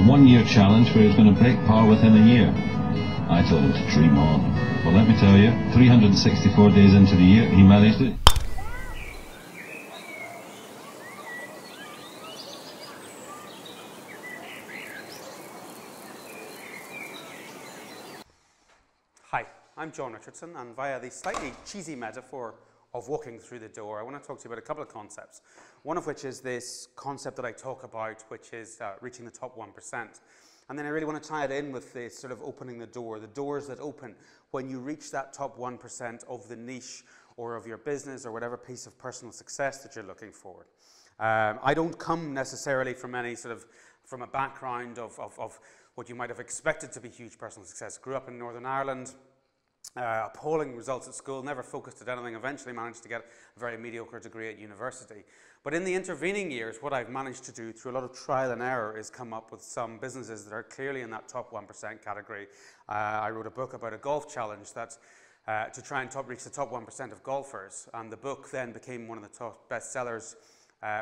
one-year challenge where he was going to break par within a year. I told him to dream on. Well, let me tell you, 364 days into the year, he managed it. Hi, I'm John Richardson, and via the slightly cheesy metaphor of walking through the door, I want to talk to you about a couple of concepts. One of which is this concept that I talk about, which is reaching the top 1%. And then I really want to tie it in with this sort of opening the doors that open when you reach that top 1% of the niche or of your business or whatever piece of personal success that you're looking for. I don't come necessarily from from a background of what you might have expected to be huge personal success. Grew up in Northern Ireland, appalling results at school, never focused at anything, eventually managed to get a very mediocre degree at university. But in the intervening years, what I've managed to do through a lot of trial and error is come up with some businesses that are clearly in that top 1% category. I wrote a book about a golf challenge that to try and reach the top 1% of golfers, and the book then became one of the top bestsellers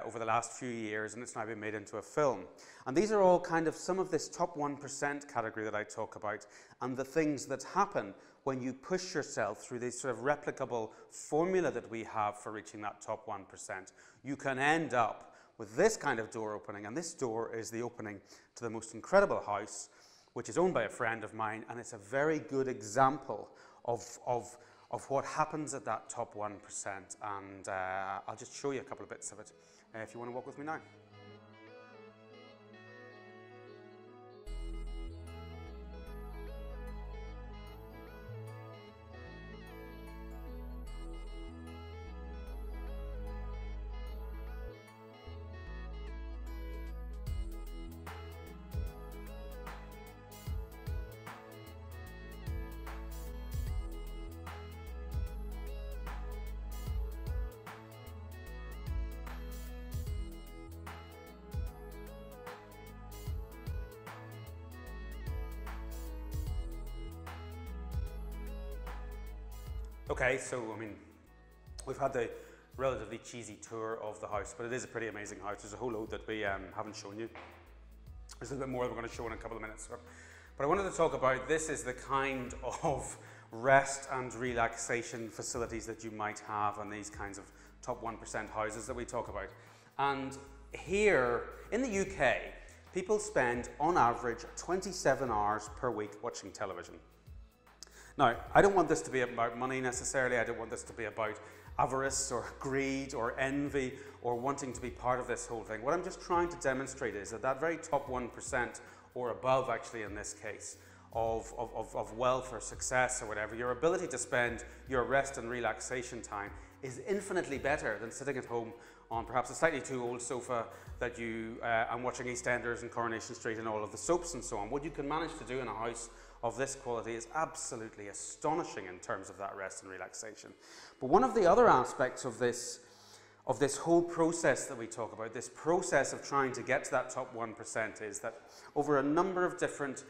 over the last few years, and it's now been made into a film. And these are all kind of some of this top 1% category that I talk about, and the things that happen when you push yourself through this sort of replicable formula that we have for reaching that top 1%. You can end up with this kind of door opening, and this door is the opening to the most incredible house, which is owned by a friend of mine, and it's a very good example of what happens at that top 1%, and I'll just show you a couple of bits of it if you want to walk with me now. Okay, so I mean, we've had the relatively cheesy tour of the house, but it is a pretty amazing house. There's a whole load that we haven't shown you. There's a little bit more that we're going to show in a couple of minutes. But I wanted to talk about, this is the kind of rest and relaxation facilities that you might have on these kinds of top 1% houses that we talk about. And here in the UK, people spend on average 27 hours per week watching television. Now, I don't want this to be about money necessarily. I don't want this to be about avarice or greed or envy or wanting to be part of this whole thing. What I'm just trying to demonstrate is that that very top 1% or above, actually in this case, of wealth or success or whatever, your ability to spend your rest and relaxation time is infinitely better than sitting at home on perhaps a slightly too old sofa that you and watching EastEnders and Coronation Street and all of the soaps and so on. What you can manage to do in a house of this quality is absolutely astonishing in terms of that rest and relaxation. But one of the other aspects of this whole process that we talk about, this process of trying to get to that top 1%, is that over a number of different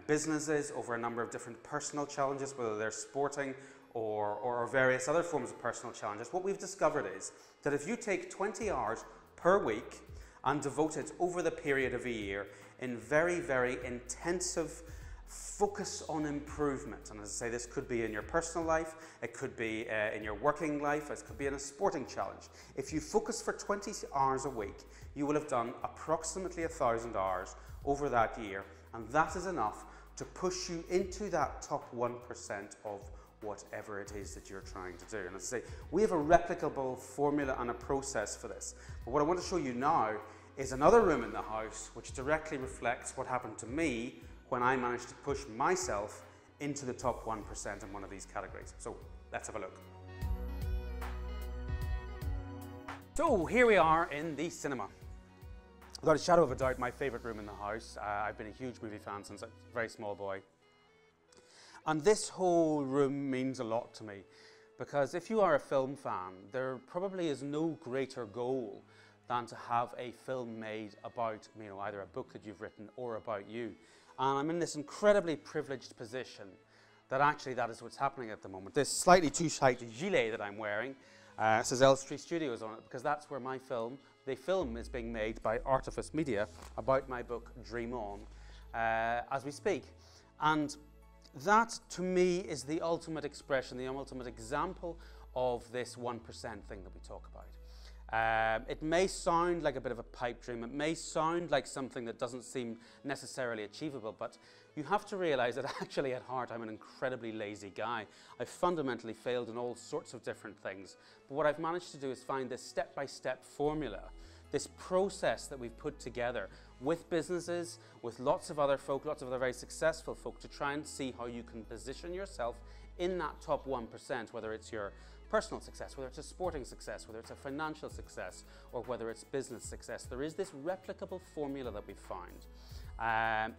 businesses, over a number of different personal challenges, whether they're sporting or various other forms of personal challenges, what we've discovered is that if you take 20 hours per week and devote it over the period of a year in very, very intensive focus on improvement, and as I say, this could be in your personal life, it could be in your working life, it could be in a sporting challenge. If you focus for 20 hours a week, you will have done approximately 1,000 hours over that year, and that is enough to push you into that top 1% of whatever it is that you're trying to do. And as I say, we have a replicable formula and a process for this. But what I want to show you now is another room in the house which directly reflects what happened to me when I managed to push myself into the top 1% in one of these categories. So let's have a look. So here we are in the cinema. Without a shadow of a doubt, my favourite room in the house. I've been a huge movie fan since a very small boy. And this whole room means a lot to me, because if you are a film fan, there probably is no greater goal than to have a film made about, either a book that you've written or about you. And I'm in this incredibly privileged position that actually that is what's happening at the moment. This slightly too tight gilet that I'm wearing says Elstree Studios on it, because that's where my film, the film is being made by Artifice Media about my book Dream On as we speak. And that, to me, is the ultimate expression, the ultimate example of this 1% thing that we talk about. It may sound like a bit of a pipe dream, it may sound like something that doesn't seem necessarily achievable, but you have to realize that actually at heart I'm an incredibly lazy guy. I've fundamentally failed in all sorts of different things, but what I've managed to do is find this step-by-step formula, this process that we've put together with businesses, with lots of other folk, lots of other very successful folk, to try and see how you can position yourself in that top 1%, whether it's your personal success, whether it's a sporting success, whether it's a financial success, or whether it's business success. There is this replicable formula that we've found,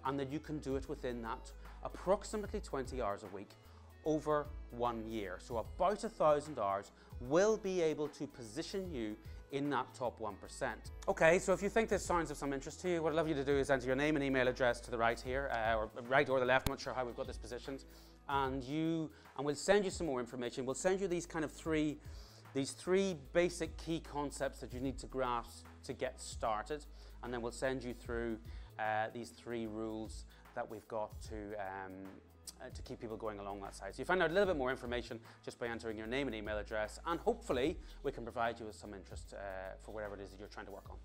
and that you can do it within that approximately 20 hours a week over 1 year. So about 1,000 hours will be able to position you in that top 1%. Okay, so if you think this sounds of some interest to you, what I'd love you to do is enter your name and email address to the right here, or right or the left, I'm not sure how we've got this positioned, and we'll send you some more information. We'll send you these three basic key concepts that you need to grasp to get started, and then we'll send you through these 3 rules that we've got to keep people going along that side. So you find out a little bit more information just by entering your name and email address, and hopefully we can provide you with some interest for whatever it is that you're trying to work on.